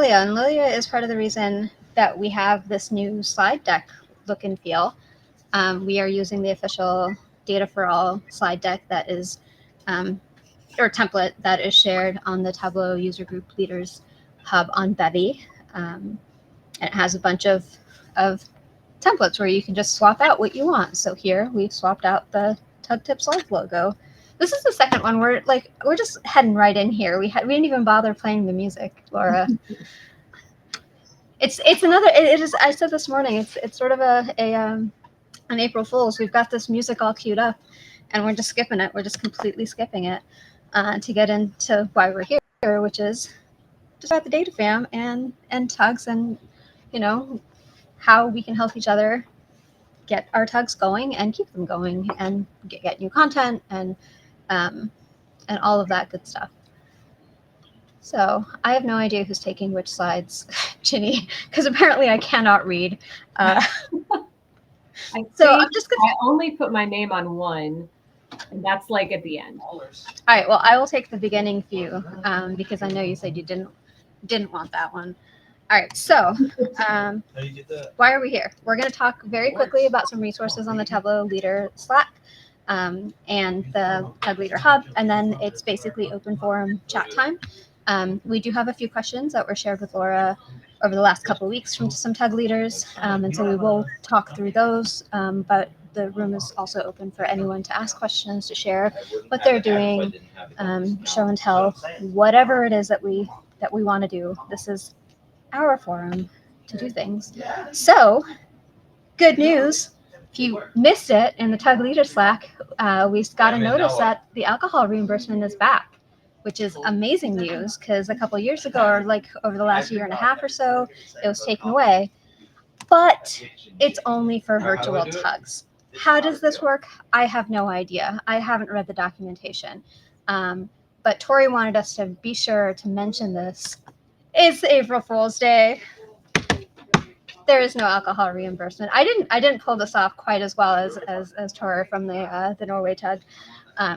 Lilia, and Lilia is part of the reason that we have this new slide deck look and feel. We are using the official Data for All slide deck that is, or template that is shared on the Tableau User Group Leaders Hub on Bevy. And it has a bunch of templates where you can just swap out what you want. So here we've swapped out the TUG Tips Live logo. This is the second one. We're just heading right in here. We didn't even bother playing the music, Laura. It's another. It is. I said this morning. It's sort of an April Fool's. We've got this music all queued up, and we're just skipping it. We're just completely skipping it to get into why we're here, which is just about the data fam and TUGs and how we can help each other get our TUGs going and keep them going and get new content and all of that good stuff. So I have no idea who's taking which slides, Ginny, because apparently I cannot read. I only put my name on one, and that's like at the end. All right. Well, I will take the beginning few because I know you said you didn't want that one. All right. So why are we here? We're going to talk very quickly about some resources on the Tableau Leader Slack and the TUG Leader Hub, and then it's basically open forum chat time. We do have a few questions that were shared with Laura over the last couple of weeks from some TUG leaders, and so we will talk through those, but the room is also open for anyone to ask questions, to share what they're doing, show and tell, whatever it is that we want to do. This is our forum to do things. So, good news. If you missed it in the TUG Leader Slack, we got a notice that the alcohol reimbursement is back, which is amazing news because a couple of years ago, or like over the last year and a half or so, it was taken away. But it's only for virtual TUGs. How does this work? I have no idea. I haven't read the documentation. But Tori wanted us to be sure to mention this. It's April Fool's Day. There is no alcohol reimbursement. I didn't pull this off quite as well as Tori from the Norway TUG. I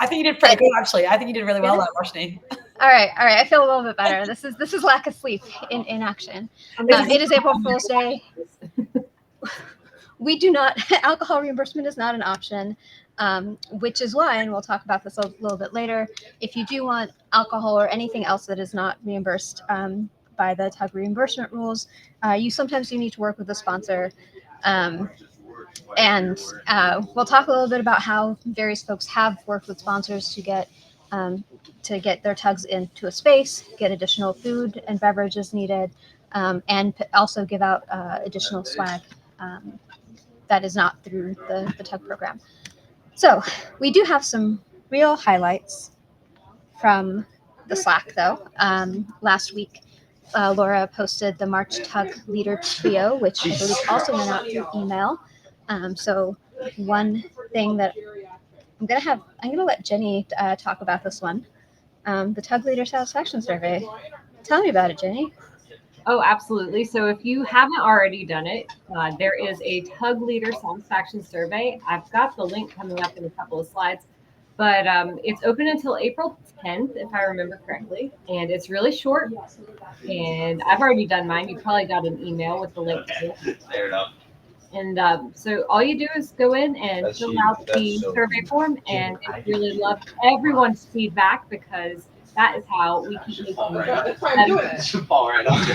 think you did pretty good, actually. I think you did really well, Roshni. All right. I feel a little bit better. This is lack of sleep in action. It is April Fool's Day. We do not, alcohol reimbursement is not an option, which is why, and we'll talk about this a little bit later, if you do want alcohol or anything else that is not reimbursed by the TUG reimbursement rules, you sometimes do need to work with a sponsor. And we'll talk a little bit about how various folks have worked with sponsors to get their TUGs into a space, get additional food and beverages needed, and also give out additional swag that is not through the TUG program. So we do have some real highlights from the Slack, though. Last week, Laura posted the March TUG Leader Trio, which I believe also went out through email. So one thing that I'm gonna let Jenny talk about this one. The TUG Leader Satisfaction Survey. Tell me about it, Jenny. Oh, absolutely. So if you haven't already done it, there is a TUG Leader Satisfaction Survey. I've got the link coming up in a couple of slides, but it's open until April 10th, if I remember correctly. And it's really short. And I've already done mine. You probably got an email with the link to it. Fair enough. And so all you do is go in and fill out the survey form, and I really love everyone's feedback because that is how we keep making it. Fall right off.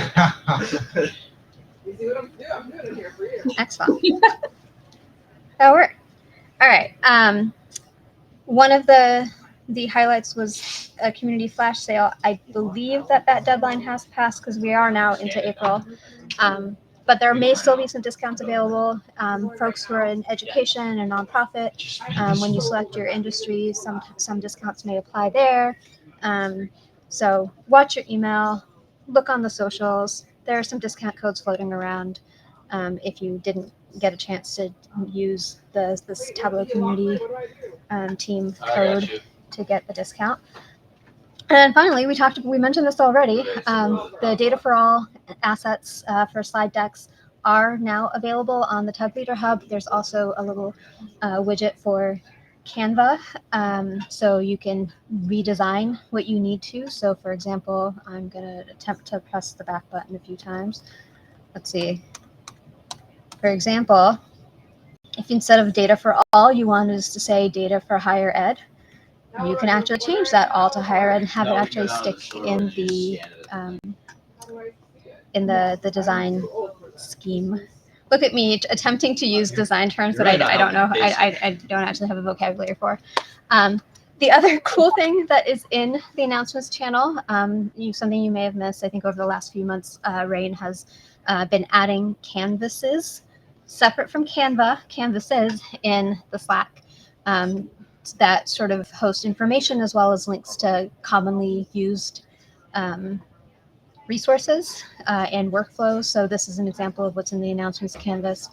You see what I'm doing? I'm doing it here for you. Excellent. That'll work. All right. One of the highlights was a community flash sale. I believe that deadline has passed because we are now into April. But there may still be some discounts available. Folks who are in education and nonprofit, when you select your industry, some discounts may apply there. So watch your email, look on the socials. There are some discount codes floating around if you didn't get a chance to use this Tableau community team code to get the discount. And then finally, we mentioned this already. The Data for All assets for slide decks are now available on the TUG Leader Hub. There's also a little widget for Canva, so you can redesign what you need to. So for example, I'm going to attempt to press the back button a few times. Let's see. For example, if instead of data for all, you wanted us to say data for higher ed, you can actually change that all to higher ed and have it actually stick in the design scheme. Look at me attempting to use design terms that I don't know. I don't actually have a vocabulary for. The other cool thing that is in the announcements channel, something you may have missed, I think over the last few months, Rain has been adding canvases separate from canvases in the Slack that sort of host information as well as links to commonly used resources and workflows. So this is an example of what's in the announcements canvas.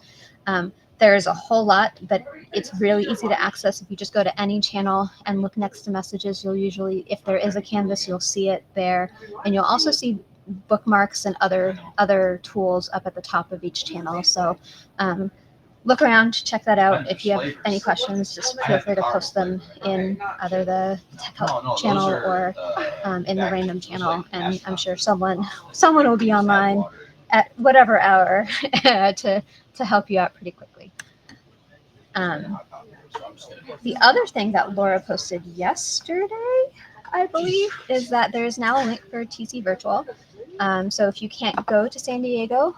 There's a whole lot, but it's really easy to access. If you just go to any channel and look next to messages, you'll usually, if there is a canvas, you'll see it there. And you'll also see bookmarks and other tools up at the top of each channel. So look around, check that out. If you have any questions, just feel free to post them in either the Tech Help channel or in the Random channel. And I'm sure someone will be online at whatever hour to help you out pretty quickly. The other thing that Laura posted yesterday, I believe, is that there is now a link for TC Virtual. So if you can't go to San Diego,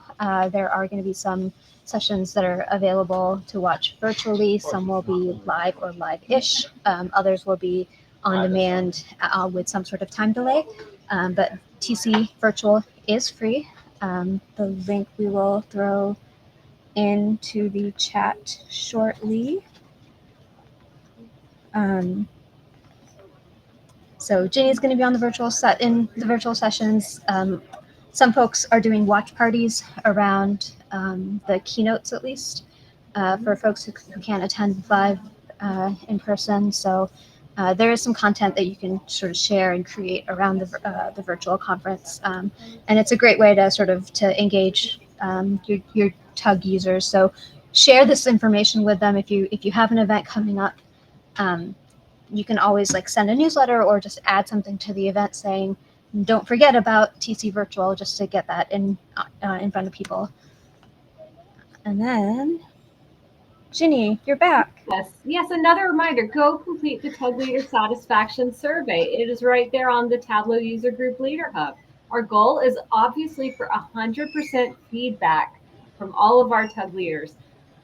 there are going to be some sessions that are available to watch virtually. Some will be live or live-ish. Others will be on demand with some sort of time delay. But TC Virtual is free. The link we will throw into the chat shortly. So Ginny's going to be on the virtual sessions. Some folks are doing watch parties around the keynotes, at least, for folks who can't attend live in person. So there is some content that you can sort of share and create around the virtual conference, and it's a great way to sort of engage your TUG users. So share this information with them if you have an event coming up. You can always send a newsletter or just add something to the event saying, don't forget about TC Virtual, just to get that in front of people. And then, Ginny, you're back. Yes, another reminder, go complete the TUG Leader Satisfaction Survey. It is right there on the Tableau User Group Leader Hub. Our goal is obviously for 100% feedback from all of our TUG leaders.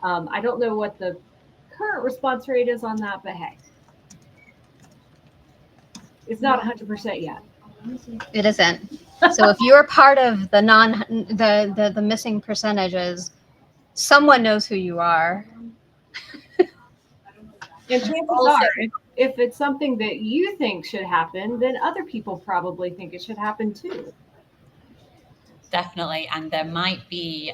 I don't know what the current response rate is on that, but hey, it's not 100% yet. It isn't. So if you're part of the missing percentages, someone knows who you are. And chances are, if it's something that you think should happen, then other people probably think it should happen too. Definitely, and there might be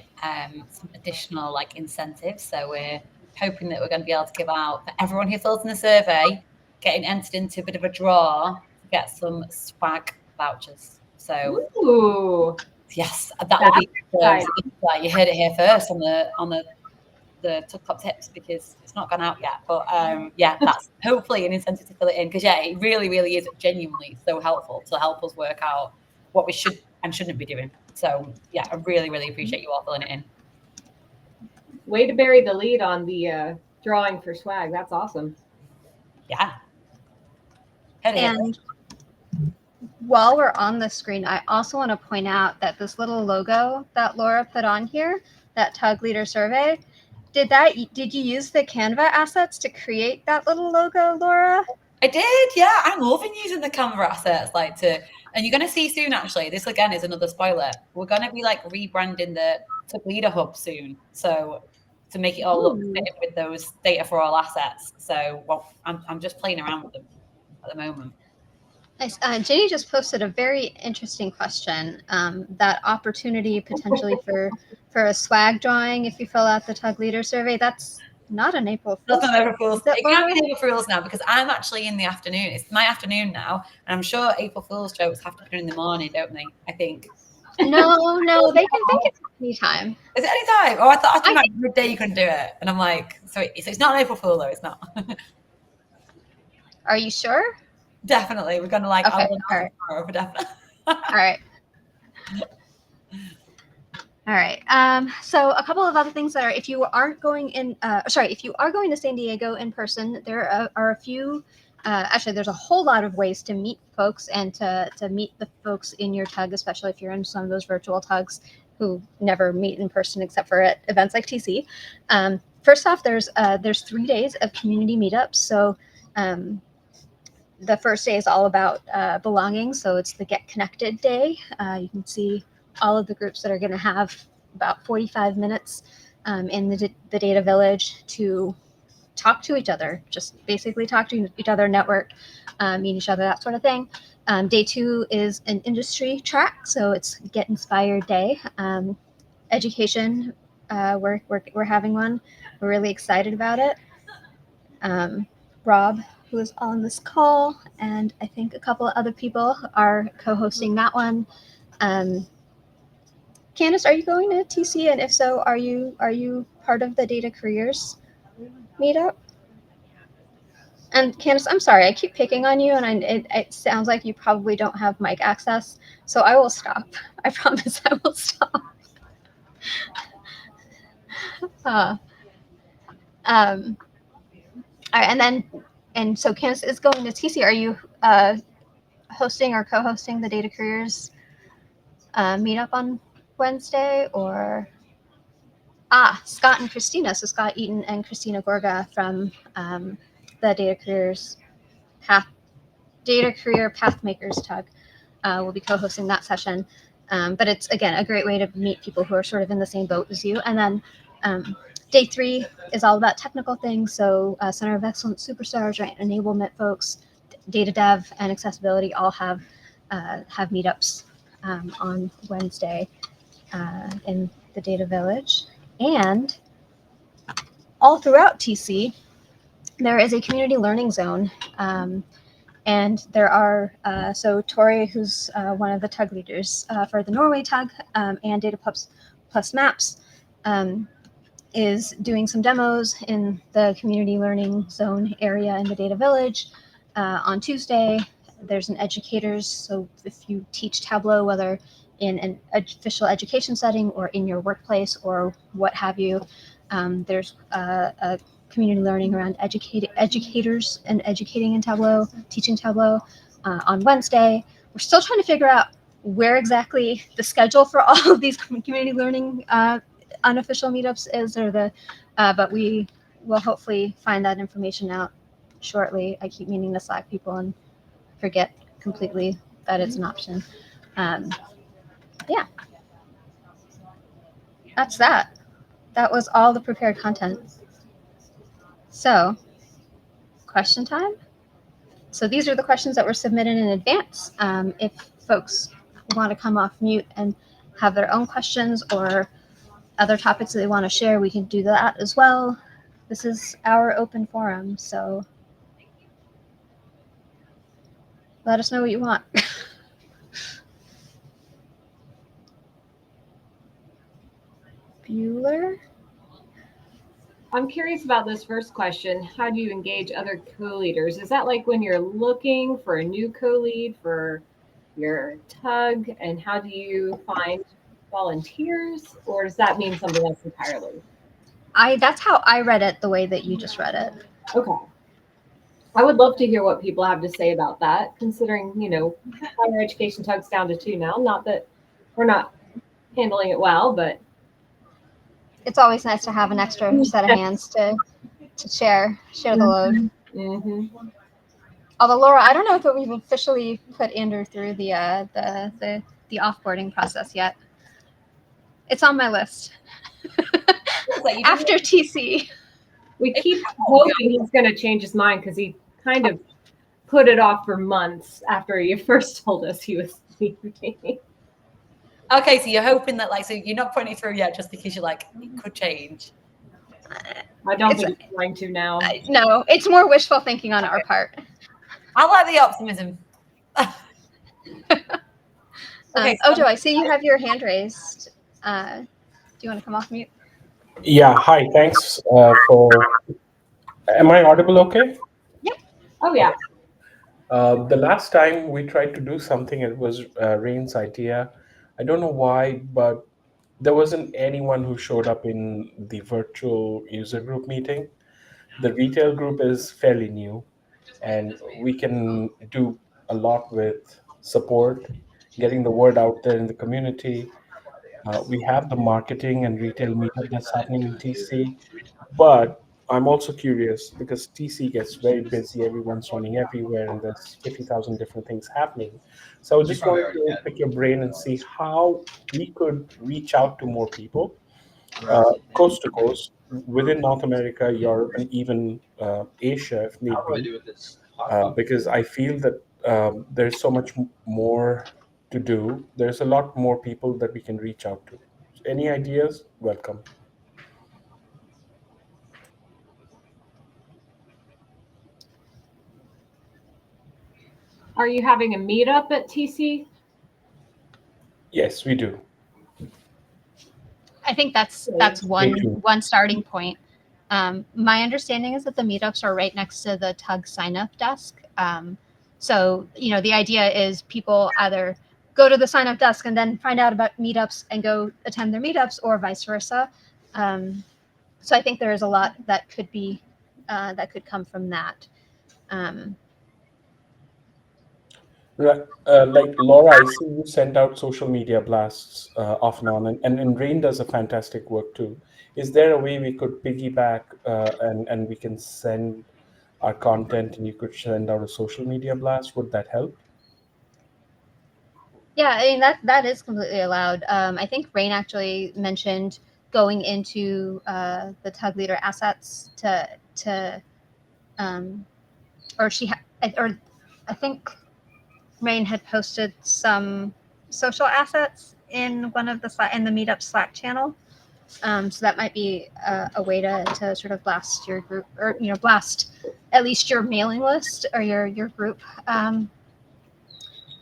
some additional incentives. So we're hoping that we're going to be able to give out for everyone who fills in the survey, getting entered into a bit of a draw to get some swag vouchers. So yes, that will be you heard it here first on the TUG Club tips, because it's not gone out yet. But yeah, that's hopefully an incentive to fill it in, because yeah, it really is genuinely so helpful to help us work out what we should and shouldn't be doing. So yeah, I really appreciate you all filling it in. Way to bury the lead on the drawing for swag. That's awesome. Yeah. And while we're on the screen, I also want to point out that this little logo that Laura put on here, that TUG Leader Survey, did you use the Canva assets to create that little logo, Laura? I did, yeah. I'm loving using the Canva assets, and you're going to see soon, actually. This again is another spoiler. We're going to be rebranding the TUG Leader Hub soon, so to make it all look fit with those data for all assets. So I'm just playing around with them at the moment. Nice. Ginny just posted a very interesting question. That opportunity potentially for a swag drawing if you fill out the TUG Leader Survey. That's not an April Fool's. That's not April Fool's. It can't be April Fool's now, because I'm actually in the afternoon. It's my afternoon now, and I'm sure April Fool's jokes have to be in the morning, don't they? I think. No, they can anytime. Is it anytime? Oh, I thought midday you couldn't do it, and I'm like, so it's not an April Fool though. It's not. Are you sure? Definitely. We're going to like, Okay, I will all right. tomorrow for definitely. All right. All right. So a couple of other things that are, if you aren't going in, if you are going to San Diego in person, there are a few, actually, there's a whole lot of ways to meet folks and to meet the folks in your TUG, especially if you're in some of those virtual TUGs who never meet in person except for at events like TC. First off, there's 3 days of community meetups. So the first day is all about belonging. So it's the Get Connected Day. You can see all of the groups that are going to have about 45 minutes in the data village to talk to each other, just basically talk to each other, network, meet each other, that sort of thing. Day 2 is an industry track. So it's Get Inspired Day. Education, we're having one. We're really excited about it. Rob, who is on this call, and I think a couple of other people are co-hosting that one. Candace, are you going to TC? And if so, are you part of the Data Careers meetup? And Candace, I'm sorry, I keep picking on you, and it sounds like you probably don't have mic access, so I will stop. I promise I will stop. All right, and so Candace is going to TC. Are you hosting or co-hosting the Data Careers meetup on Wednesday? Or Scott and Christina, so Scott Eaton and Christina Gorga from the Data Career Pathmakers TUG will be co-hosting that session. But it's, again, a great way to meet people who are sort of in the same boat as you. And then day 3 is all about technical things. So Center of Excellence Superstars, right, enablement folks, data dev, and accessibility all have meetups on Wednesday in the Data Village. And all throughout TC, there is a community learning zone. And there are, so Tori, who's one of the TUG leaders for the Norway TUG and Data Plus Maps, is doing some demos in the community learning zone area in the Data Village. On Tuesday, there's an educators, so if you teach Tableau, whether in an official education setting or in your workplace or what have you, there's a community learning around educators and educating in Tableau, teaching Tableau on Wednesday. We're still trying to figure out where exactly the schedule for all of these community learning unofficial meetups is, or but we will hopefully find that information out shortly. I keep meaning to Slack people and forget completely that it's an option. Yeah, that's that. That was all the prepared content. So, question time. So these are the questions that were submitted in advance. If folks want to come off mute and have their own questions or other topics that they want to share, we can do that as well. This is our open forum, so let us know what you want. Bueller? I'm curious about this first question. How do you engage other co-leaders? Is that like when you're looking for a new co-lead for your TUG, and how do you find volunteers, or does that mean something else entirely? That's how I read it, the way that you just read it. Okay. I would love to hear what people have to say about that, considering, higher education TUG's down to 2 now. Not that we're not handling it well, but it's always nice to have an extra set of hands to share the load. Mm-hmm. Although Laura, I don't know if we've officially put Andrew through the offboarding process yet. It's on my list. After TC. We keep hoping he's going to change his mind, because he kind of put it off for months after he first told us he was leaving. Okay, so you're hoping that, so you're not putting it through yet just because you're like, it could change. I don't think he's going to now. No, it's more wishful thinking on our part. I like the optimism. Okay. Ojo, I see you have your hand raised. Do you want to come off mute? Yeah, hi, thanks am I audible okay? Yep. Oh, yeah. The last time we tried to do something, it was Rain's idea. I don't know why, but there wasn't anyone who showed up in the virtual user group meeting. The retail group is fairly new, and we can do a lot with support, getting the word out there in the community. We have the marketing and retail meetup that's happening in TC, but I'm also curious because TC gets very busy. Everyone's running everywhere, and there's 50,000 different things happening. So I just wanted to pick your brain and see how we could reach out to more people, coast to coast, within North America, Europe, and even Asia if need be, because I feel that there's so much more to do. There's a lot more people that we can reach out to. Any ideas? Welcome. Are you having a meetup at TC? Yes, we do. I think that's Stay tuned. one starting point. My understanding is that the meetups are right next to the TUG sign up desk. So the idea is people either go to the sign up desk and then find out about meetups and go attend their meetups, or vice versa. So I think there is a lot that could be that could come from that. Like Laura, I see you send out social media blasts off and on, and Rain does a fantastic work too. Is there a way we could piggyback and we can send our content and you could send out a social media blast? Would that help? Yeah, I mean that is completely allowed. I think Rain actually mentioned going into the TUG leader assets to or or I think Rain had posted some social assets in one of in the meetup Slack channel. So that might be a way to sort of blast your group, or blast at least your mailing list or your group.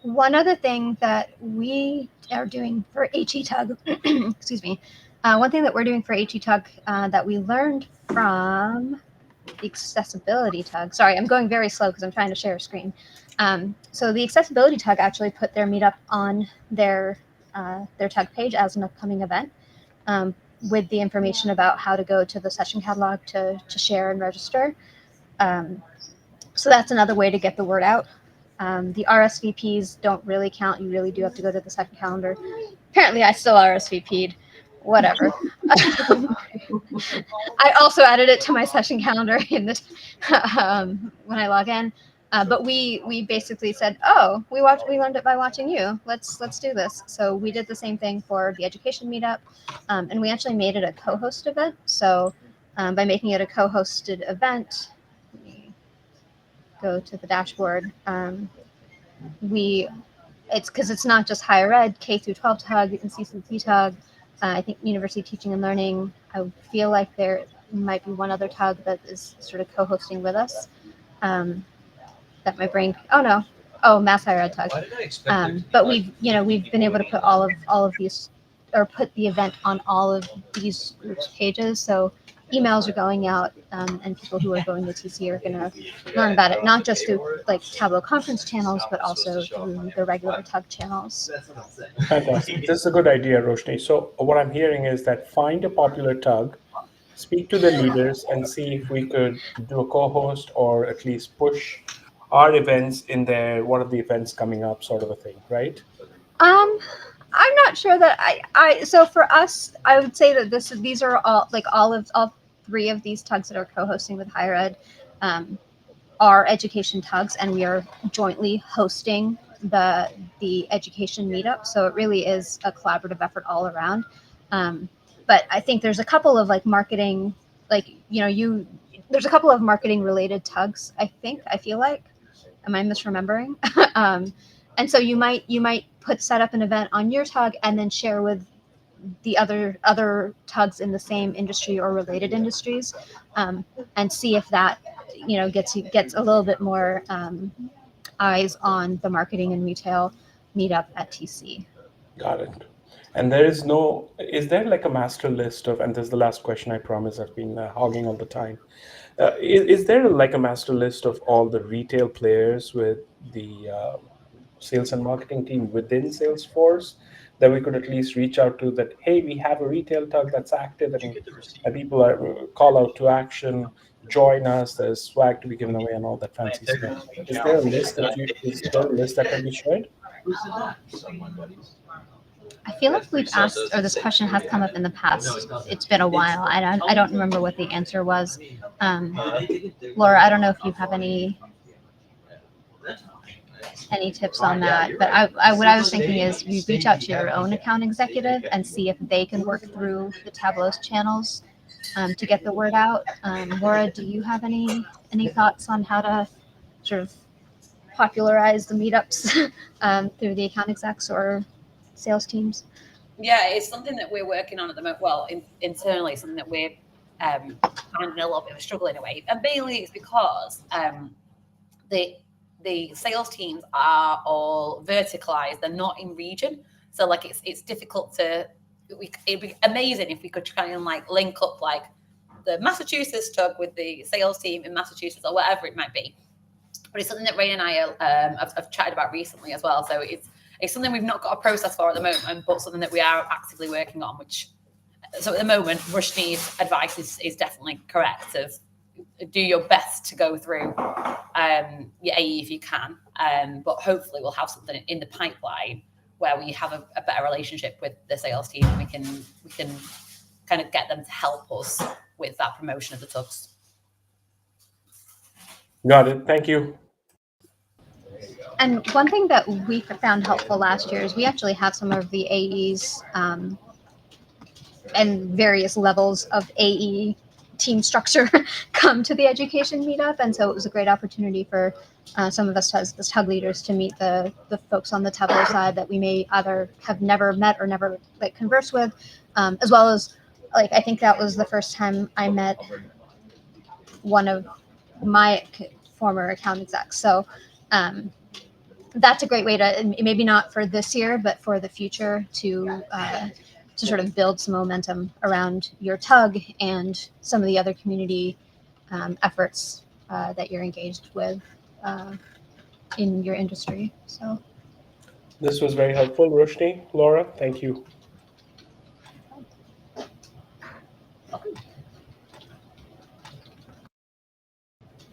One other thing that we are doing for HETUG, excuse me, one thing that we're doing for HETUG that we learned from the accessibility tug. Sorry, I'm going very slow because I'm trying to share a screen. So the accessibility tug actually put their meetup on their tug page as an upcoming event, with the information about how to go to the session catalog to share and register. So that's another way to get the word out. The RSVPs don't really count. You really do have to go to the second calendar. Apparently, I still RSVP'd. Whatever. I also added it to my session calendar in this when I log in. But we basically said, oh, we learned it by watching you. Let's do this. So we did the same thing for the education meetup, and we actually made it a co-host event. So by making it a co-hosted event, let me go to the dashboard. It's because it's not just higher ed, K through 12 TUG and CCT TUG. I think University Teaching and Learning. I feel like there might be one other TUG that is sort of co-hosting with us. That my brain. Oh no. Oh, Mass Higher Ed TUG. But we've been able to put all of these, or put the event on all of these groups' pages. So emails are going out, and people who are going to TC are going to learn about it, not just through like Tableau conference channels, but also through the regular TUG channels. Fantastic. This is a good idea, Roshni. So what I'm hearing is that find a popular TUG, speak to the leaders, and see if we could do a co-host or at least push our events in there. What are the events coming up, sort of a thing, right? I'm not sure that I so for us, I would say that these are all all three of these TUGs that are co-hosting with higher ed are education TUGs, and we are jointly hosting the education meetup. So it really is a collaborative effort all around. But I think there's a couple of marketing, there's a couple of marketing related TUGs. I feel like, am I misremembering? And so you might set up an event on your TUG and then share with the other TUGs in the same industry or related industries, and see if that gets a little bit more eyes on the marketing and retail meetup at TC. Got it. And is there like a master list of, and this is the last question, I promise, I've been hogging all the time. Is there like a master list of all the retail players with the sales and marketing team within Salesforce, that we could at least reach out to that, hey, we have a retail tug that's active and people are call out to action, join us, there's swag to be given away and all that fancy stuff. Is there a list that can be shared? I feel like we've asked, or this question has come up in the past. It's been a while. I don't remember what the answer was. Laura, I don't know if you have any tips on that, but what I was thinking is you reach out to your own account executive and see if they can work through the Tableau's channels to get the word out. Laura, do you have any thoughts on how to sort of popularize the meetups through the account execs or sales teams? Yeah, it's something that we're working on at the moment. Well, internally, something that we're finding a little bit of a struggle in a way. And mainly it's because the sales teams are all verticalized. They're not in region. So like it's difficult to, it'd be amazing if we could try and like link up like the Massachusetts tug with the sales team in Massachusetts or whatever it might be. But it's something that Ray and I have chatted about recently as well. So it's something we've not got a process for at the moment, but something that we are actively working on, so at the moment, Rushni's advice is definitely correct of do your best to go through your AE if you can. But hopefully we'll have something in the pipeline where we have a better relationship with the sales team and we can kind of get them to help us with that promotion of the tugs. Got it. Thank you. And one thing that we found helpful last year is we actually have some of the AEs and various levels of AE team structure come to the education meetup. And so it was a great opportunity for some of us as TUG leaders to meet the folks on the Tableau side that we may either have never met or never like conversed with, as well as like, I think that was the first time I met one of my former account execs. So that's a great way to, maybe not for this year, but for the future to sort of build some momentum around your TUG and some of the other community efforts that you're engaged with in your industry. So this was very helpful, Roshni. Laura, thank you.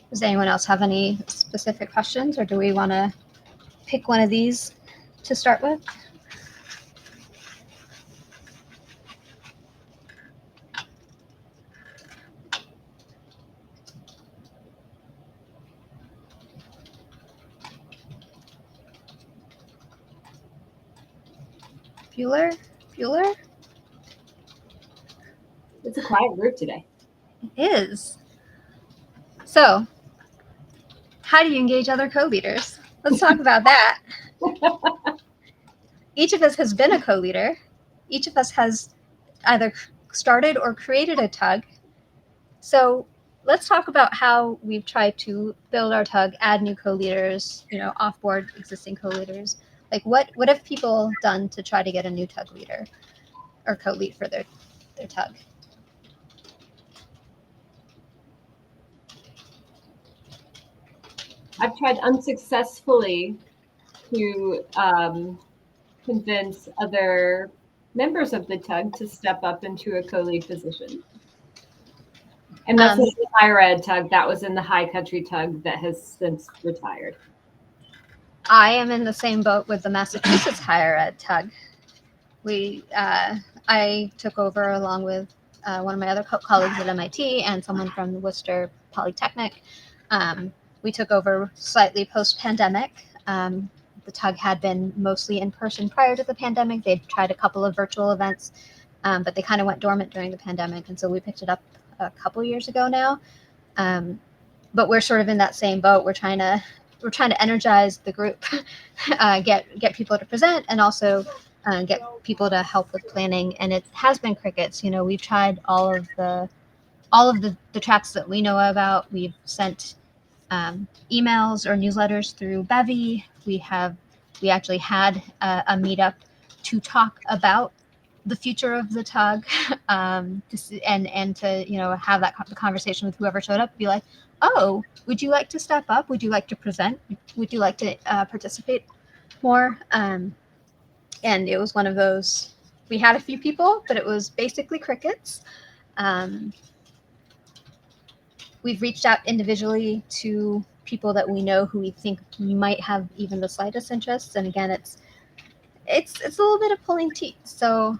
Does anyone else have any specific questions, or do we want to pick one of these to start with? Bueller? It's a quiet group today. It is. So, how do you engage other co-leaders? Let's talk about that. Each of us has been a co-leader. Each of us has either started or created a TUG. So let's talk about how we've tried to build our TUG, add new co-leaders, offboard existing co-leaders. Like what have people done to try to get a new TUG leader or co-lead for their TUG? I've tried unsuccessfully to convince other members of the TUG to step up into a co-lead position. And that's not the higher ed TUG. That was in the high country TUG that has since retired. I am in the same boat with the Massachusetts higher ed TUG. I took over along with one of my other colleagues at MIT and someone from Worcester Polytechnic. We took over slightly post-pandemic. The TUG had been mostly in person prior to the pandemic. They'd tried a couple of virtual events, but they kind of went dormant during the pandemic. And so we picked it up a couple years ago now. But we're sort of in that same boat. We're trying to energize the group, get people to present, and also get people to help with planning. And it has been crickets. We've tried all of the tracks that we know about. We've sent emails or newsletters through Bevy. We actually had a meetup to talk about the future of the TUG, and to have that conversation with whoever showed up. Be like, oh, would you like to step up? Would you like to present? Would you like to participate more? And it was one of those. We had a few people, but it was basically crickets. We've reached out individually to people that we know who we think might have even the slightest interest, and again, it's a little bit of pulling teeth. So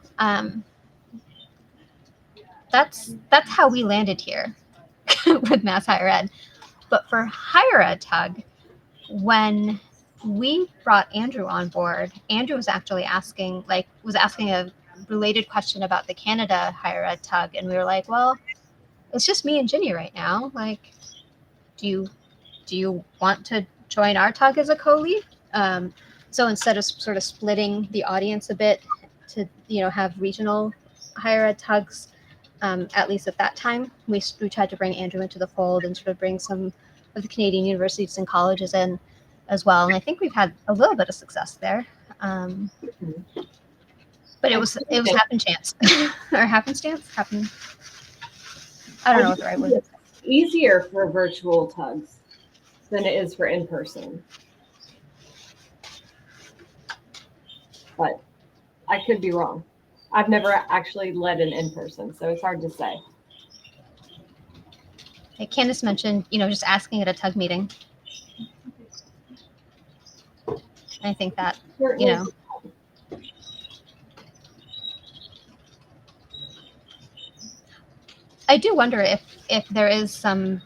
that's how we landed here with Mass Higher Ed. But for Higher Ed TUG, when we brought Andrew on board, Andrew was actually asking a related question about the Canada Higher Ed TUG, and we were like, well, it's just me and Ginny right now. Like, do you want to join our TUG as a co-lead? So instead of sort of splitting the audience a bit to have regional higher ed TUGs, at least at that time, we tried to bring Andrew into the fold and sort of bring some of the Canadian universities and colleges in as well. And I think we've had a little bit of success there. But it was happen chance or happenstance. I don't know what the right word is. Easier for virtual TUGs than it is for in-person. But I could be wrong. I've never actually led an in-person, so it's hard to say. Candace mentioned, just asking at a TUG meeting. I think that, I do wonder if there is some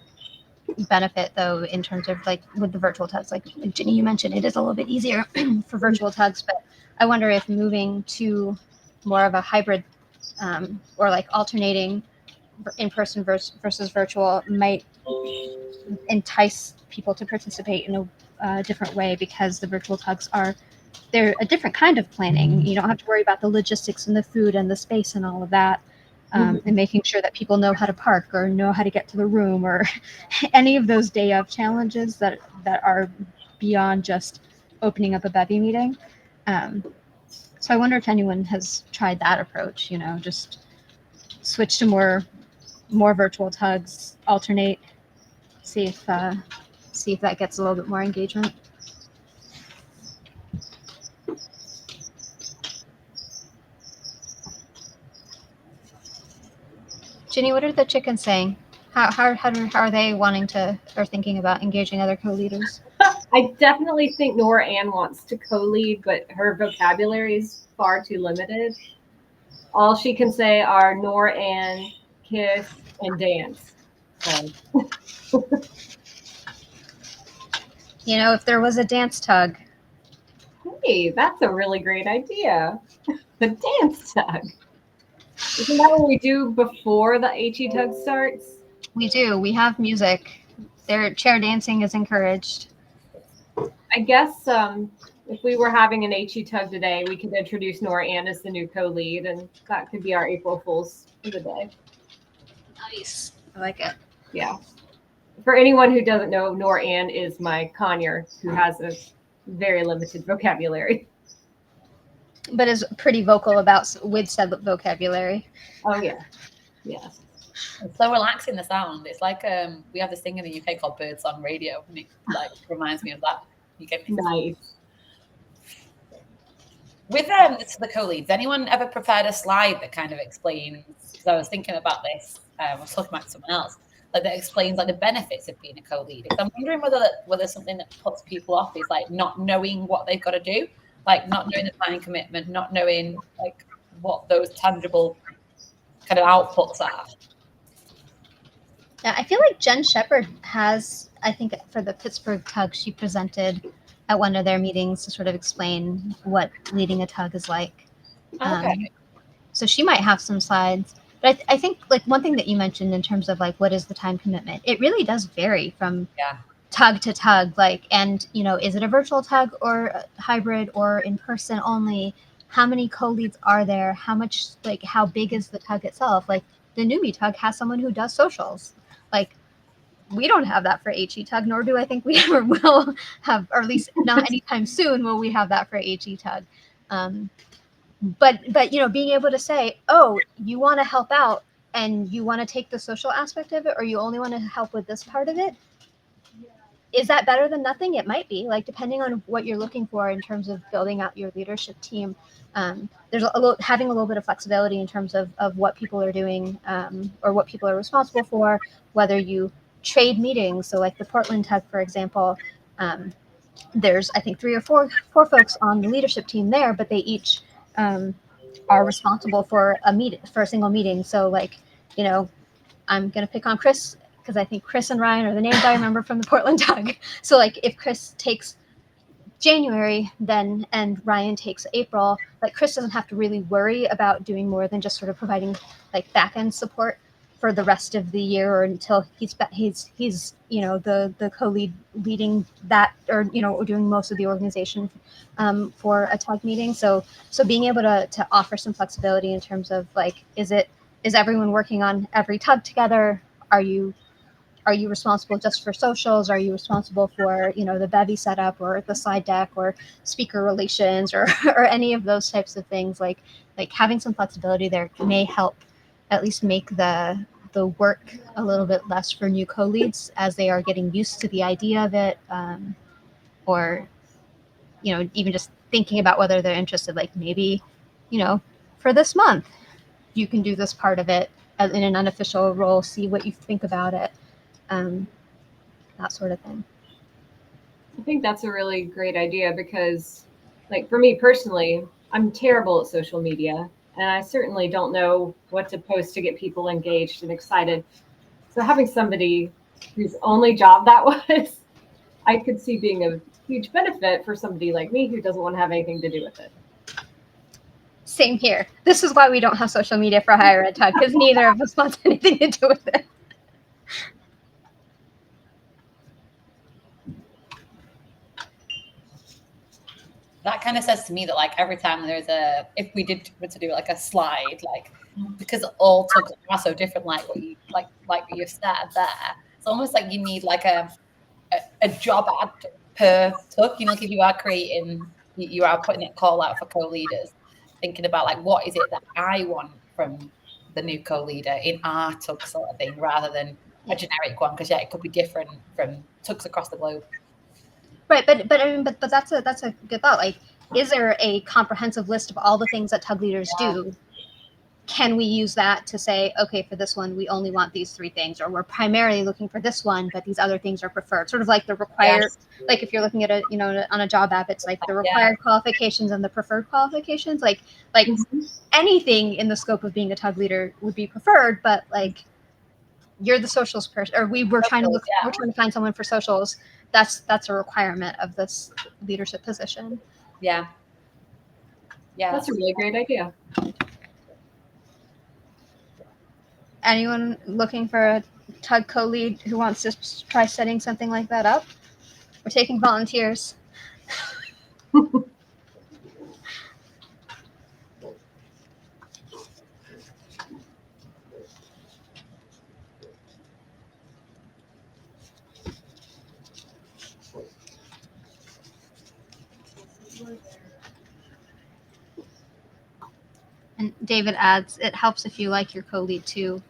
benefit though in terms of like with the virtual TUGs. Like Ginny, you mentioned it is a little bit easier for virtual TUGs, but I wonder if moving to more of a hybrid or like alternating in-person versus virtual might entice people to participate in a different way, because the virtual TUGs they're a different kind of planning. You don't have to worry about the logistics and the food and the space and all of that. And making sure that people know how to park or know how to get to the room or any of those day of challenges that are beyond just opening up a bevy meeting. So I wonder if anyone has tried that approach, just switch to more virtual TUGs, alternate, see if that gets a little bit more engagement. Ginny, what are the chickens saying? How are they wanting to or thinking about engaging other co-leaders? I definitely think Nora Ann wants to co-lead, but her vocabulary is far too limited. All she can say are Nora Ann, kiss, and dance. So. If there was a dance TUG. Hey, that's a really great idea. The dance TUG. Isn't that what we do before the HE TUG starts? We do. We have music. Their chair dancing is encouraged. I guess if we were having an HE TUG today, we could introduce Nora Ann as the new co-lead, and that could be our April Fools for the day. Nice. I like it. Yeah. For anyone who doesn't know, Nora Ann is my conure who has a very limited vocabulary. But is pretty vocal with said vocabulary. Oh, yeah. Yes. It's so relaxing, the sound. It's like we have this thing in the UK called Birds on Radio, and it reminds me of that. You get me? Nice. With the co-leads, anyone ever prepared a slide that kind of explains? Because I was thinking about this. I was talking about someone else. That explains the benefits of being a co-lead. I'm wondering whether something that puts people off is not knowing what they've got to do, not knowing the time commitment, not knowing what those tangible kind of outputs are. Yeah, I feel like Jen Shepard has, I think for the Pittsburgh TUG, she presented at one of their meetings to sort of explain what leading a TUG is like. Okay. So she might have some slides. But I think one thing that you mentioned in terms of what is the time commitment, it really does vary from TUG to TUG. And is it a virtual TUG or a hybrid or in person only? How many co-leads are there? How much how big is the TUG itself? The newbie TUG has someone who does socials. We don't have that for HE TUG, nor do I think we ever will have, or at least not anytime soon will we have that for HE TUG. but being able to say, oh, you want to help out and you want to take the social aspect of it, or you only want to help with this part of it, is that better than nothing? It might be, like, depending on what you're looking for in terms of building out your leadership team. There's having a little bit of flexibility in terms of what people are doing, or what people are responsible for, whether you trade meetings. So like the Portland TUG, for example, there's, I think, 3 or 4 folks on the leadership team there, but they each are responsible for a single meeting. So like, I'm going to pick on Chris because I think Chris and Ryan are the names I remember from the Portland TUG. So like if Chris takes January and Ryan takes April, like Chris doesn't have to really worry about doing more than just sort of providing like back end support for the rest of the year, or until he's the co-lead leading that, or doing most of the organization for a TUG meeting. So being able to offer some flexibility in terms of like, is everyone working on every TUG together? Are you responsible just for socials? Are you responsible for the bevy setup or the slide deck or speaker relations or or any of those types of things? Like having some flexibility there may help at least make the work a little bit less for new co-leads as they are getting used to the idea of it, or even just thinking about whether they're interested. Like maybe for this month you can do this part of it as in an unofficial role, see what you think about it, that sort of thing. I think that's a really great idea because, like, for me personally, I'm terrible at social media, and I certainly don't know what to post to get people engaged and excited. So having somebody whose only job that was, I could see being a huge benefit for somebody like me who doesn't want to have anything to do with it. Same here. This is why we don't have social media for higher ed TUG, because neither of us wants anything to do with it. That kind of says to me that like every time if we did to do like a slide, like because all TUGs are so different, like what you've said there, it's almost like you need like a job ad per TUG. If you are you are putting a call out for co-leaders, thinking about like what is it that I want from the new co-leader in our TUG sort of thing, rather than a generic one, because it could be different from TUGs across the globe. Right, but I mean, but that's a good thought. Like, is there a comprehensive list of all the things that TUG leaders do? Can we use that to say, okay, for this one, we only want these 3 things, or we're primarily looking for this one, but these other things are preferred? Sort of like the required, like if you're looking at on a job app, it's like the required qualifications and the preferred qualifications. Like anything in the scope of being a TUG leader would be preferred, but like you're the socials person, or we're trying to find someone for socials. That's a requirement of this leadership position. Yeah. That's a really great idea. Anyone looking for a TUG co-lead who wants to try setting something like that up? We're taking volunteers. And David adds, it helps if you like your co-lead too.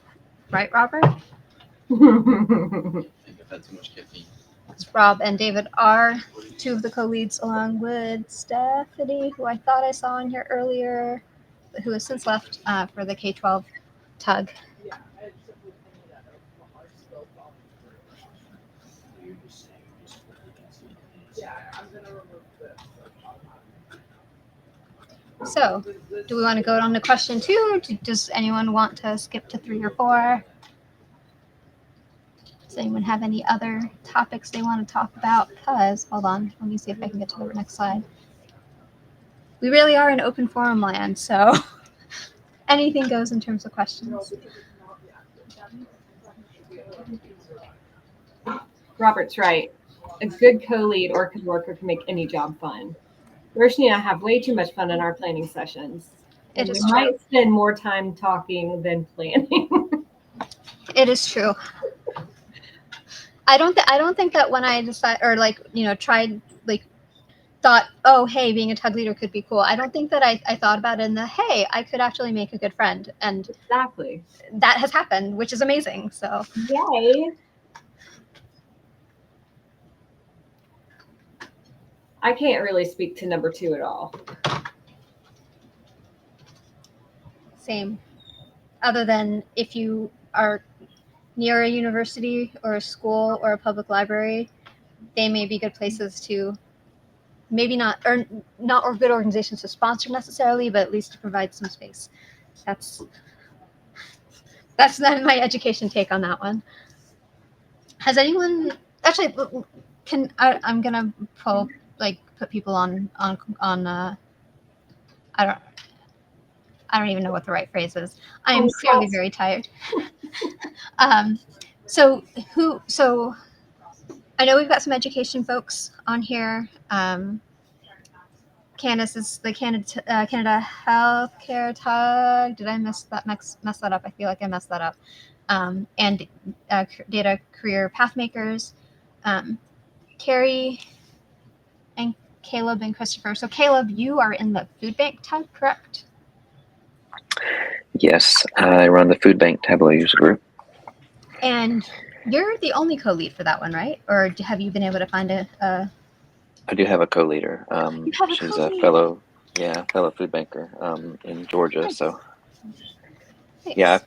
Right, Robert? I think I've had too much caffeine. Rob and David are 2 of the co-leads, along with Stephanie, who I thought I saw in here earlier, but who has since left for the K-12 TUG. Yeah, I had simply thinking that our still falling through. Yeah, I'm gonna remove this. So, do we want to go on to question 2? Or does anyone want to skip to 3 or 4? Does anyone have any other topics they want to talk about? Because, hold on, let me see if I can get to the next slide. We really are in open forum land, so anything goes in terms of questions. Robert's right. A good co-lead or co-worker can make any job fun. Roshni and I have way too much fun in our planning sessions. It is we true. might spend more time talking than planning. It is true. I don't think that when I decide, or like tried like thought, oh, hey, being a tug leader could be cool. I don't think that I thought about it in the, hey, I could actually make a good friend. And Exactly. that has happened, which is amazing. So Yay. I can't really speak to number 2 at all. same. Other than if you are near a university or a school or a public library, they may be good places to maybe not or good organizations to sponsor necessarily, but at least to provide some space. That's then my education take on that one. Has anyone actually? I'm gonna put people on I don't even know what the right phrase is. I am clearly very tired. So I know we've got some education folks on here. Candace is the Canada Healthcare Tug. Did I mess that up? I feel like I messed that up. And Data Career Pathmakers, Carrie and Caleb and Christopher. So Caleb, you are in the food bank tug, correct? Yes, I run the food bank Tableau user group. And you're the only co-lead for that one, right? Or have you been able to find a I do have a co-leader. You have a She's co-lead. a fellow food banker in Georgia. Nice. So Nice. yeah,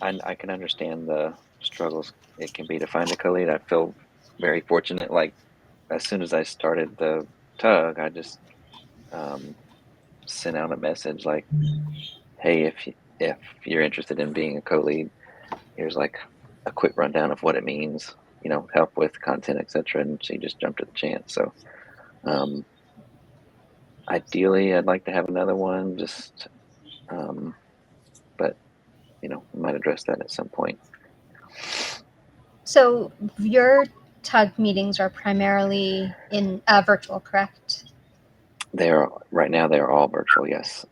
I can understand the struggles it can be to find a co-lead. I feel very fortunate. Like as soon as I started the tug, I just sent out a message like, "Hey, if you're interested in being a co-lead, here's like a quick rundown of what it means. You know, help with content, etc." And she just jumped at the chance. So ideally, I'd like to have another one. But we might address that at some point. So your tug meetings are primarily in virtual, correct? Right now they're all virtual. Yes.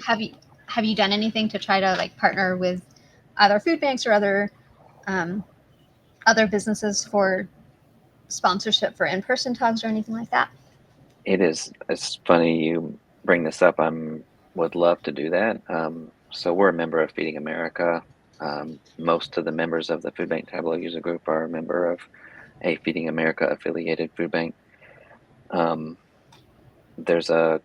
Have you done anything to try to partner with other food banks or other businesses for sponsorship for in-person tugs or anything like that? It's funny you bring this up. Would love to do that. So we're a member of Feeding America. Most of the members of the Food Bank Tableau user group are a member of a Feeding America affiliated food bank. There's a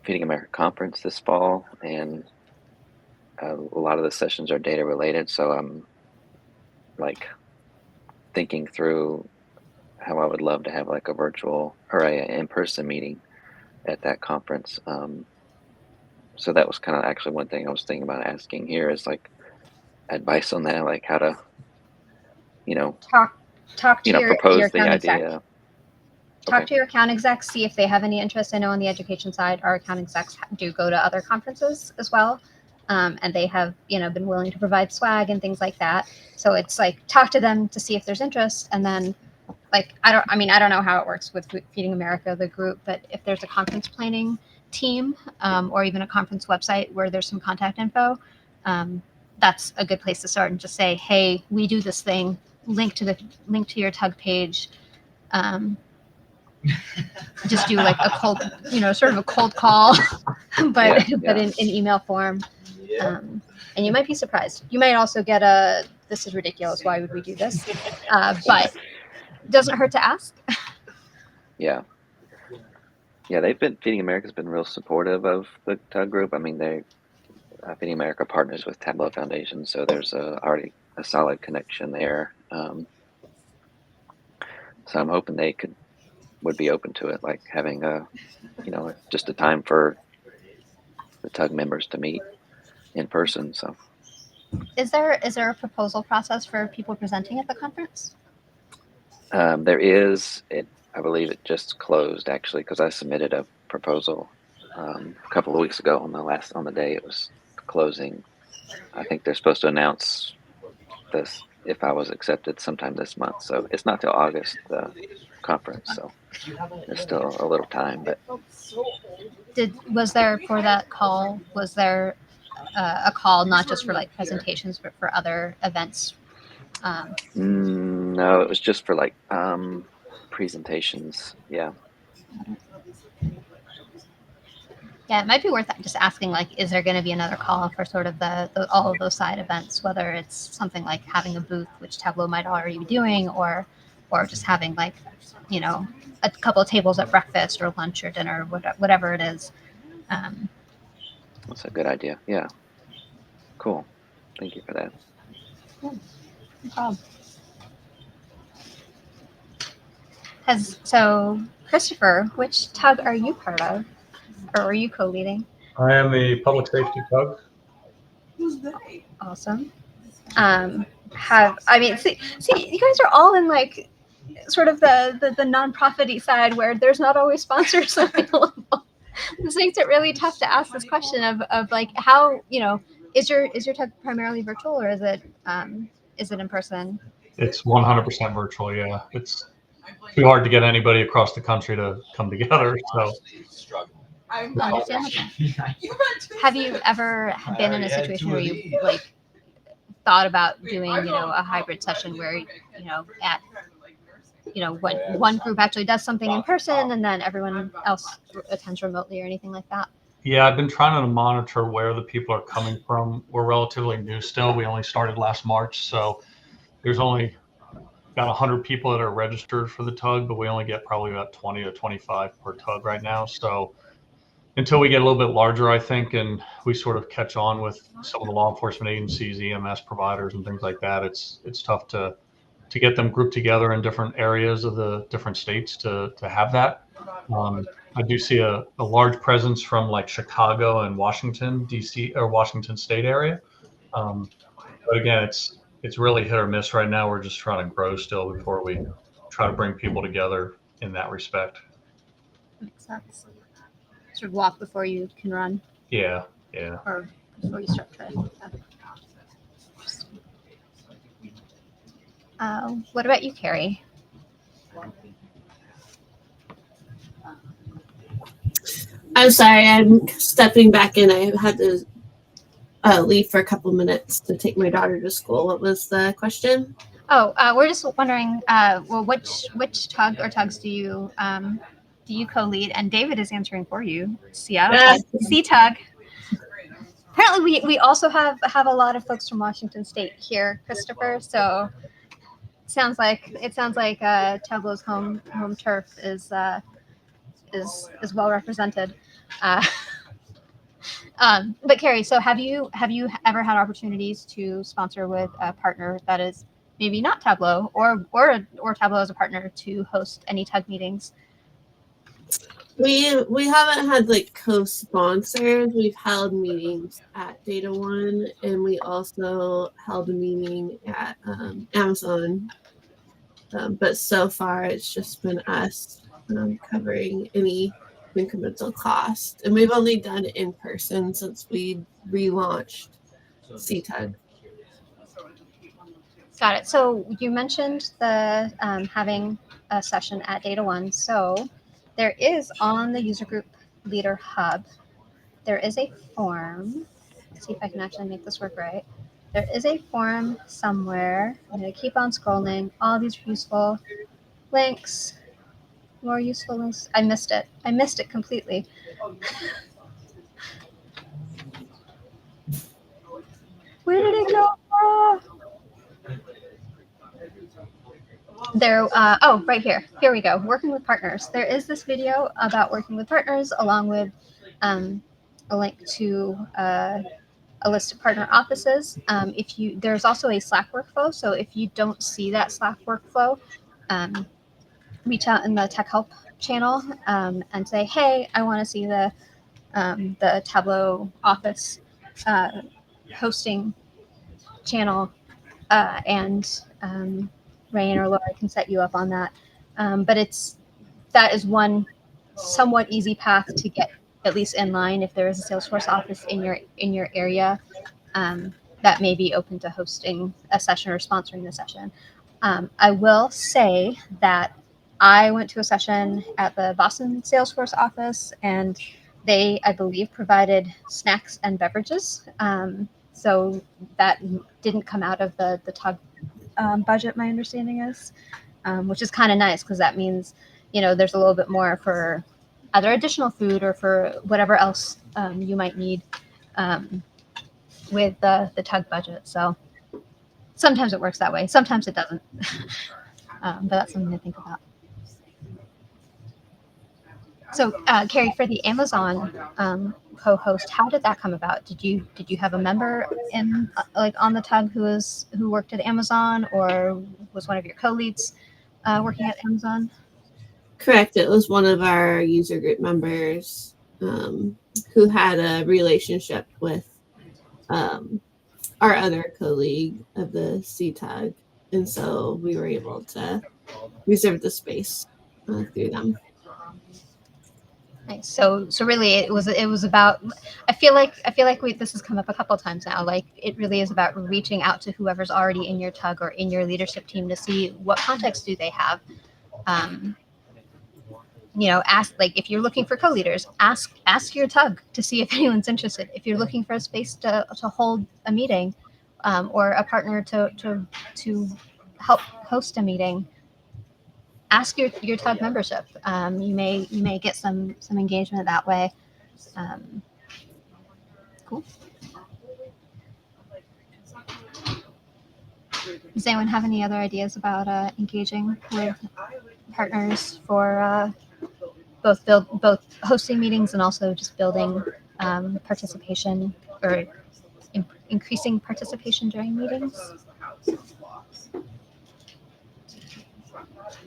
Feeding America conference this fall, and a lot of the sessions are data related. So I'm thinking through how I would love to have a virtual or a in-person meeting at that conference. So that was kind of actually one thing I was thinking about asking here is advice on that, how to, talk to your propose the account idea. exec. Talk to your account execs, see if they have any interest. I know on the education side, our account execs do go to other conferences as well. And they have, been willing to provide swag and things like that. So it's talk to them to see if there's interest. And then I don't know how it works with Feeding America, the group, but if there's a conference planning team or even a conference website where there's some contact info, that's a good place to start and just say, hey, we do this thing, link to your tug page. Just do a cold, sort of a cold call, but in email form. And you might be surprised. You might also get this is ridiculous. Why would we do this? But it doesn't hurt to ask. Yeah. Feeding America's been real supportive of the tug group. I mean, Feeding America partners with Tableau Foundation, so there's already a solid connection there. So I'm hoping they would be open to it, having just a time for the tug members to meet in person. So is there a proposal process for people presenting at the conference? there is. I believe it just closed actually because I submitted a proposal a couple of weeks ago on the day it was closing. I think they're supposed to announce this if I was accepted sometime this month. So it's not till August, the conference. So there's still a little time. But was there for that call? Was there a call not just for presentations, but for other events? No, it was just for presentations. Yeah. Yeah, it might be worth just asking, like, is there going to be another call for sort of the all of those side events, whether it's something like having a booth, which Tableau might already be doing, or just having like, you know, a couple of tables at breakfast or lunch or dinner, whatever it is. That's a good idea. Yeah. Cool. Thank you for that. Yeah, no problem. So, Christopher, which TUG are you part of, or are you co-leading? I am a public safety tug. Awesome. See, you guys are all in like sort of the non-profit-y side where there's not always sponsors available. This makes it really tough to ask this question of like how, you know, is your TUG primarily virtual, or is it in person? It's 100% virtual. Yeah, it's too hard to get anybody across the country to come together. So Understandable. Have you ever been in a situation where you like thought about doing, you know, a hybrid session where, you know, at, you know, when one group actually does something in person and then everyone else attends remotely or anything like that? yeah, I've been trying to monitor where the people are coming from. We're relatively new still. We only started last March, so there's only about 100 people that are registered for the tug, but we only get probably about 20 to 25 per tug right now. So until we get a little bit larger, I think, and we sort of catch on with some of the law enforcement agencies, EMS providers, and things like that, it's tough to get them grouped together in different areas of the different states to have that. I do see a large presence from like Chicago and Washington, D.C. or Washington State area. But again, it's really hit or miss right now. We're just trying to grow still before we try to bring people together in that respect. Makes sense. Sort of walk before you can run. Yeah. Or before you start to. What about you, Carrie? I'm sorry, I'm stepping back in. I had to leave for a couple minutes to take my daughter to school. What was the question? Oh, we're just wondering, well, which TUG or TUGs do you co-lead? And David is answering for you. Seattle TUG, C-TUG. Apparently, we also have a lot of folks from Washington State here, Christopher. So it sounds like Tableau's home turf is well represented. But Carrie, so have you ever had opportunities to sponsor with a partner that is maybe not Tableau or Tableau as a partner to host any TUG meetings? We haven't had like co-sponsors. We've held meetings at Data One, and we also held a meeting at Amazon. But so far, it's just been us covering any incremental cost, and we've only done it in person since we relaunched CTUG. Got it. So you mentioned the having a session at Data One. So there is on the user group leader hub, there is a form. Let's see if I can actually make this work right. There is a form somewhere. I'm going to keep on scrolling. All these useful links, more useful links. I missed it. I missed it completely. Where did it go? There, oh, right here. Here we go. Working with partners. There is this video about working with partners, along with a link to a list of partner offices. There's also a Slack workflow. So if you don't see that Slack workflow, reach out in the Tech Help channel and say, hey, I want to see the Tableau Office hosting channel, and Rain or Laura can set you up on that. But that is one somewhat easy path to get at least in line if there is a Salesforce office in your area that may be open to hosting a session or sponsoring the session. I will say that I went to a session at the Boston Salesforce office, and they, I believe, provided snacks and beverages. So that didn't come out of the TUG budget, my understanding is, which is kind of nice because that means, there's a little bit more for either additional food or for whatever else you might need with the TUG budget. So sometimes it works that way, sometimes it doesn't. But that's something to think about. So, Carrie, for the Amazon co-host, how did that come about? Did you have a member in like on the TUG who worked at Amazon, or was one of your co-leads working at Amazon? Correct. It was one of our user group members who had a relationship with our other colleague of the CTUG, and so we were able to reserve the space through them. Nice. So really, it was about. I feel like this has come up a couple of times now. Like it really is about reaching out to whoever's already in your TUG or in your leadership team to see what context do they have. Ask, like, if you're looking for co-leaders, ask your TUG to see if anyone's interested. If you're looking for a space to hold a meeting, or a partner to help host a meeting, ask your TUG membership. You may get some engagement that way. Cool. Does anyone have any other ideas about engaging with partners for both hosting meetings and also just building participation or increasing participation during meetings?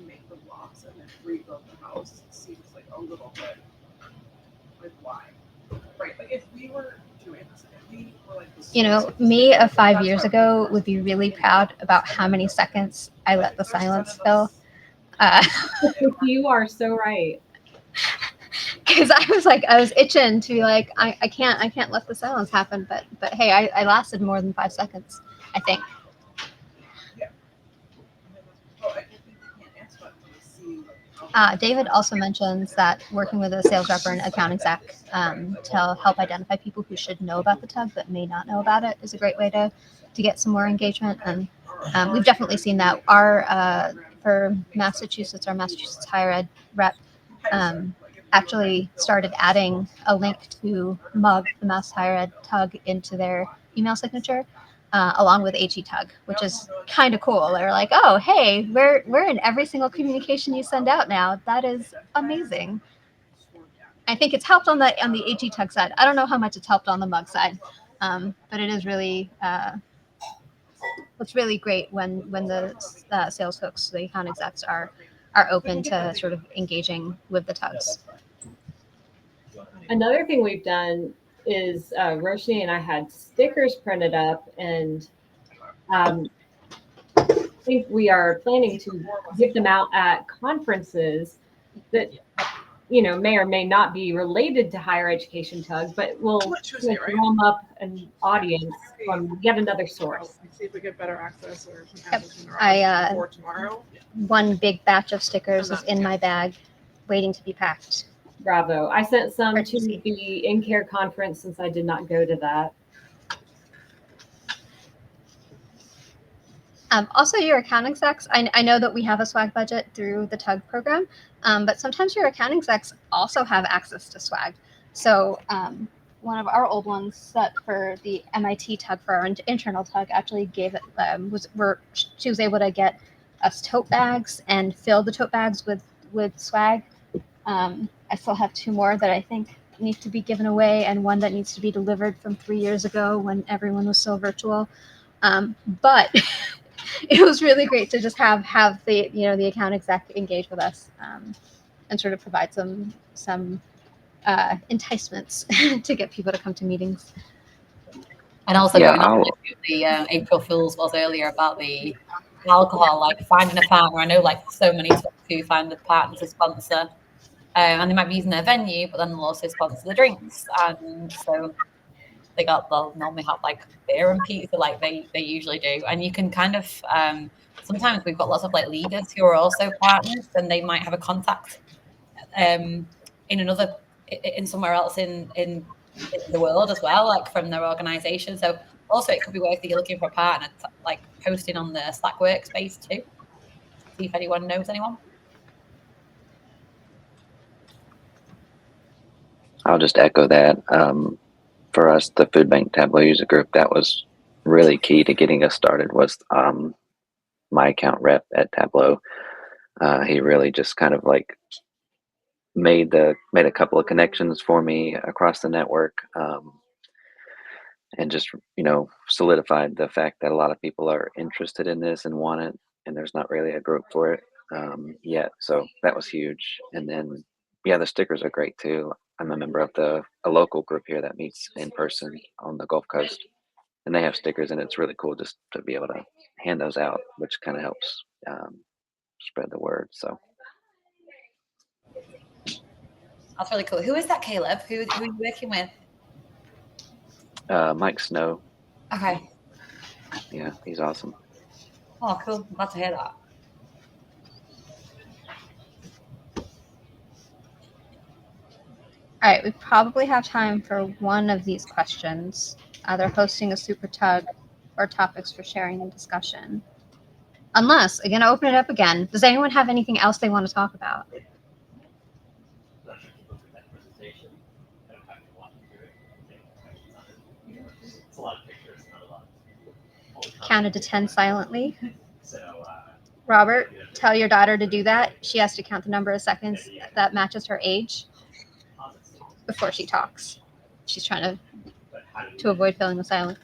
Make the blocks and then rebuild the house seems like a little bit like why, right? Like if we were doing this, if we were like Me of 5 years ago would be really proud about how many seconds I let the silence fill. You are so right. Because I was itching to be like, I can't let the silence happen. But hey, I lasted more than 5 seconds, I think. David also mentions that working with a sales rep or an account exec to help identify people who should know about the TUG but may not know about it is a great way to get some more engagement. And we've definitely seen that. For Massachusetts, our Massachusetts higher ed rep actually started adding a link to MUG, the Mass Higher Ed TUG, into their email signature. Along with HE-TUG, which is kind of cool. They're like, oh, hey, we're in every single communication you send out now. That is amazing. I think it's helped on the HE-TUG side. I don't know how much it's helped on the MUG side, but it is really it's really great when the sales folks, the account execs, are open to sort of engaging with the TUGs. Another thing we've done is Roshni and I had stickers printed up, and I think we are planning to give them out at conferences that may or may not be related to higher education TUG, but will drum up an audience from yet another source. See if we get better access or Yep. tomorrow. One big batch of stickers is in my bag, waiting to be packed. Bravo. I sent some to the In-Care conference since I did not go to that. Also, your account execs, I know that we have a swag budget through the TUG program, but sometimes your account execs also have access to swag. So one of our old ones that for the MIT TUG, for our internal TUG, actually gave it, she was able to get us tote bags and fill the tote bags with swag. I still have 2 more that I think need to be given away, and one that needs to be delivered from 3 years ago when everyone was still virtual. But it was really great to just have the the account exec engage with us and sort of provide some enticements to get people to come to meetings. And also going on the April Fools was earlier about the alcohol, like finding a partner. I know like so many who find a partner to sponsor. And they might be using their venue, but then they'll also sponsor the drinks. And so they'll normally have like beer and pizza like they usually do. And you can kind of, sometimes we've got lots of like leaders who are also partners, and they might have a contact in somewhere else in the world as well, like from their organization. So also it could be worth if you're looking for a partner, like posting on the Slack workspace too. See if anyone knows anyone. I'll just echo that. For us, the food bank Tableau user group, that was really key to getting us started. Was my account rep at Tableau. He really just kind of like made a couple of connections for me across the network, and just solidified the fact that a lot of people are interested in this and want it, and there's not really a group for it yet. So that was huge. And then yeah, the stickers are great too. I'm a member of a local group here that meets in person on the Gulf Coast, and they have stickers, and it's really cool just to be able to hand those out, which kind of helps spread the word. So That's really cool. Who is that, Caleb? Who are you working with? Mike Snow, Okay. yeah, he's awesome. Oh, cool. I'm glad to hear that. All right, we probably have time for one of these questions, either hosting a super tug or topics for sharing and discussion. Unless, again, I open it up again. Does anyone have anything else they want to talk about? Counted to 10 silently. Robert, tell your daughter to do that. She has to count the number of seconds that matches her age before she talks. She's trying to avoid filling the silence.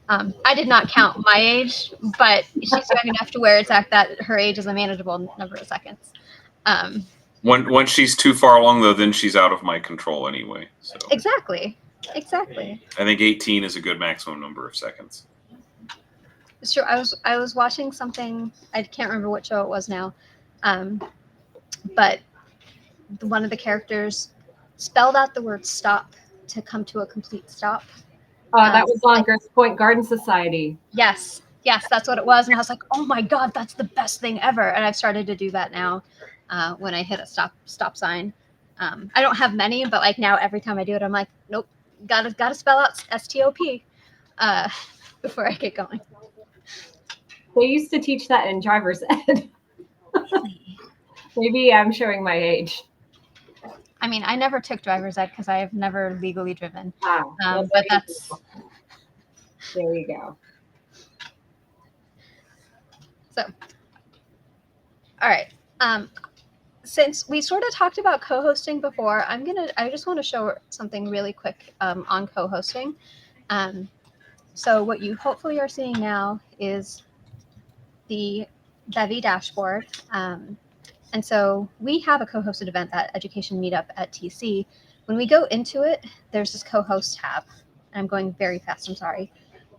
I did not count my age, but she's young enough to where it's that her age is a manageable number of seconds. Once she's too far along, though, then she's out of my control anyway. So Exactly. I think 18 is a good maximum number of seconds. Sure. I was watching something. I can't remember what show it was now, but one of the characters spelled out the word "stop" to come to a complete stop. That was on Grosse Pointe Garden Society. Yes, that's what it was. And I was like, oh my God, that's the best thing ever. And I've started to do that now when I hit a stop sign. I don't have many, but like now every time I do it, I'm like, nope, gotta spell out STOP before I get going. They used to teach that in driver's ed. Maybe I'm showing my age. I mean, I never took driver's ed because I have never legally driven. Well, but that's there you go. So, all right. Since we sort of talked about co-hosting before, I just want to show something really quick on co-hosting. So what you hopefully are seeing now is the Bevy dashboard. And so we have a co-hosted event, that education meetup at TC. When we go into it, there's this co-host tab. I'm going very fast, I'm sorry.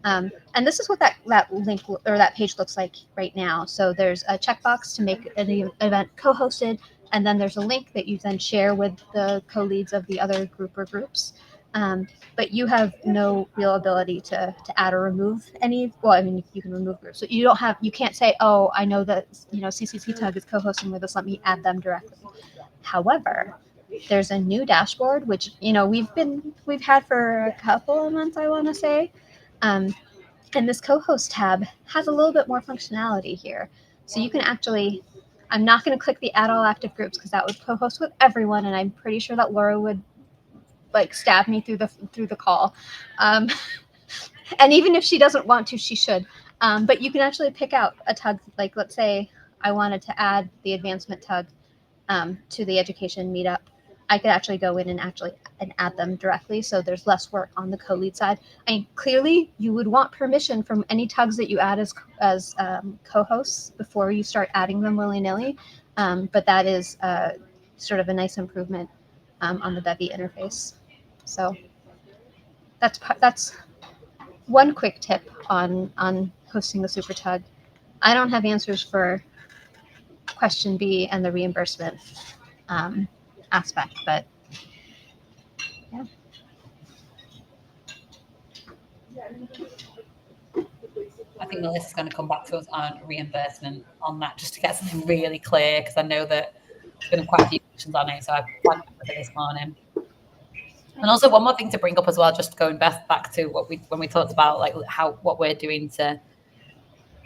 And this is what that link or that page looks like right now. So there's a checkbox to make an event co-hosted, and then there's a link that you then share with the co-leads of the other group or groups. But you have no real ability to add or remove any. Well, I mean, you can remove groups, but you can't say, oh, I know that CCC TUG is co-hosting with us. Let me add them directly. However, there's a new dashboard which we've had for a couple of months, I want to say. And this co-host tab has a little bit more functionality here. So you can actually, I'm not going to click the add all active groups because that would co-host with everyone, and I'm pretty sure that Laura would like stab me through the call. And even if she doesn't want to, she should. But you can actually pick out a tug. Like, let's say I wanted to add the advancement tug to the education meetup. I could actually go in and add them directly, so there's less work on the co-lead side. I mean, clearly you would want permission from any tugs that you add as co-hosts before you start adding them willy-nilly, but that is sort of a nice improvement on the Bevy interface. So that's one quick tip on hosting the super tug. I don't have answers for question B and the reimbursement aspect, but yeah. I think Melissa's going to come back to us on reimbursement on that, just to get something really clear, because I know that there's been quite a few questions on it, so I flagged it for this morning. And also one more thing to bring up as well, just going back to when we talked about like what we're doing to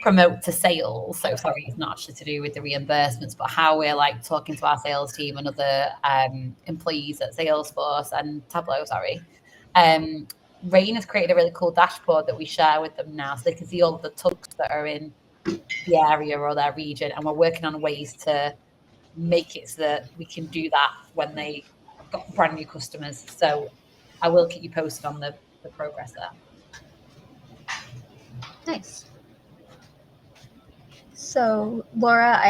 promote to sales. So sorry, it's not actually to do with the reimbursements, but how we're like talking to our sales team and other employees at Salesforce and Tableau, Rain has created a really cool dashboard that we share with them now, so they can see all the tugs that are in the area or their region, and we're working on ways to make it so that we can do that when they got brand new customers. So I will keep you posted on the progress there. Nice. So Laura,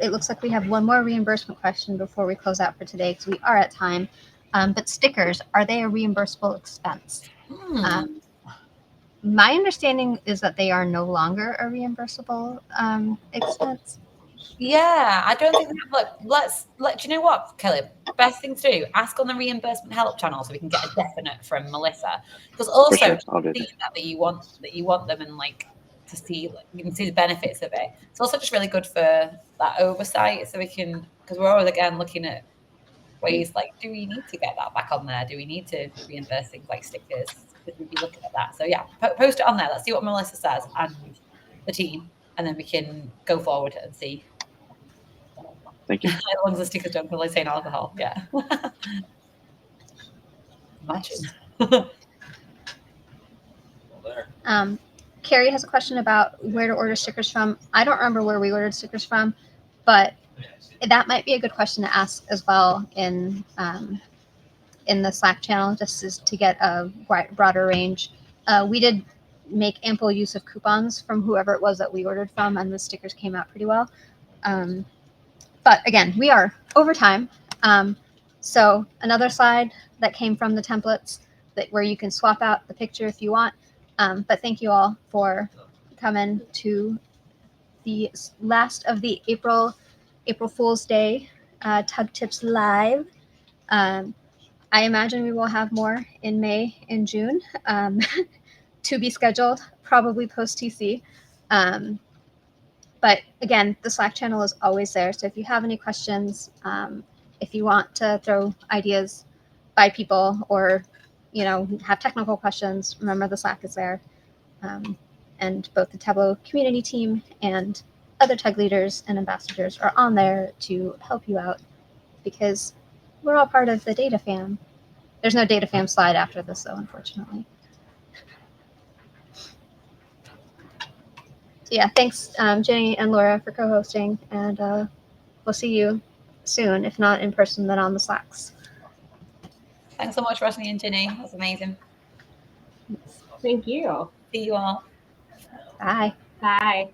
it looks like we have one more reimbursement question before we close out for today, because we are at time. But stickers, are they a reimbursable expense? My understanding is that they are no longer a reimbursable expense. Yeah, I don't think we have. Look, do you know what, Kelly? Best thing to do, ask on the reimbursement help channel so we can get a definite from Melissa. Because also, For sure, I'll do see that. that you want them and like to see, you can see the benefits of it. It's also just really good for that oversight, so we can, because we're always again looking at ways like, do we need to get that back on there? Do we need to reimburse things like stickers? Because we'd be looking at that. So yeah, post it on there. Let's see what Melissa says and the team, and then we can go forward and see. Thank you. As long as the stickers don't contain alcohol, yeah. Imagine. Carrie has a question about where to order stickers from. I don't remember where we ordered stickers from, but that might be a good question to ask as well in the Slack channel, just as to get a broader range. We did make ample use of coupons from whoever it was that we ordered from, and the stickers came out pretty well. But again, we are over time. So another slide that came from the templates where you can swap out the picture if you want. But thank you all for coming to the last of the April Fool's Day Tug Tips Live. I imagine we will have more in May and June to be scheduled, probably post TC. But again, the Slack channel is always there. So if you have any questions, if you want to throw ideas by people or, have technical questions, remember the Slack is there. And both the Tableau community team and other tug leaders and ambassadors are on there to help you out, because we're all part of the data fam. There's no data fam slide after this, though, unfortunately. So yeah, thanks, Jenny and Laura, for co-hosting, and we'll see you soon, if not in person, then on the Slacks. Thanks so much, Roshni and Jenny. That's amazing. Thank you. See you all. Bye. Bye.